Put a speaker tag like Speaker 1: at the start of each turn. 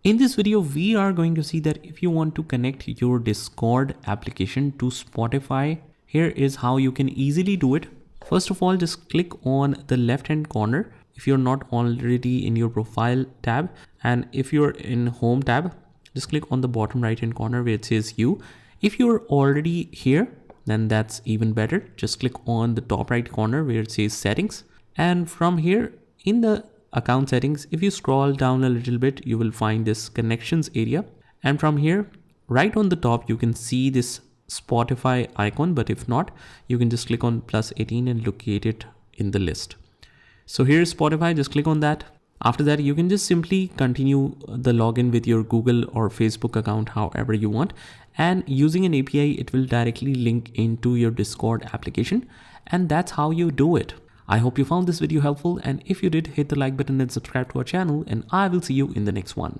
Speaker 1: In this video, we are going to see that if you want to connect your Discord application to Spotify, here is how you can easily do it. First of all, just click on the left hand corner if you're not already in your profile tab, and if you're in home tab, just click on the bottom right hand corner where it says you. If you're already here, then that's even better. Just click on the top right corner where it says settings, and from here in the account settings, if you scroll down a little bit, you will find this connections area, and from here right on the top you can see this Spotify icon, but if not, you can just click on +18 and locate it in the list. So here's Spotify, just click on that. After that, you can just simply continue the login with your Google or Facebook account however you want, and using an API it will directly link into your Discord application, and that's how you do it. I hope you found this video helpful, and if you did, hit the like button and subscribe to our channel, and I will see you in the next one.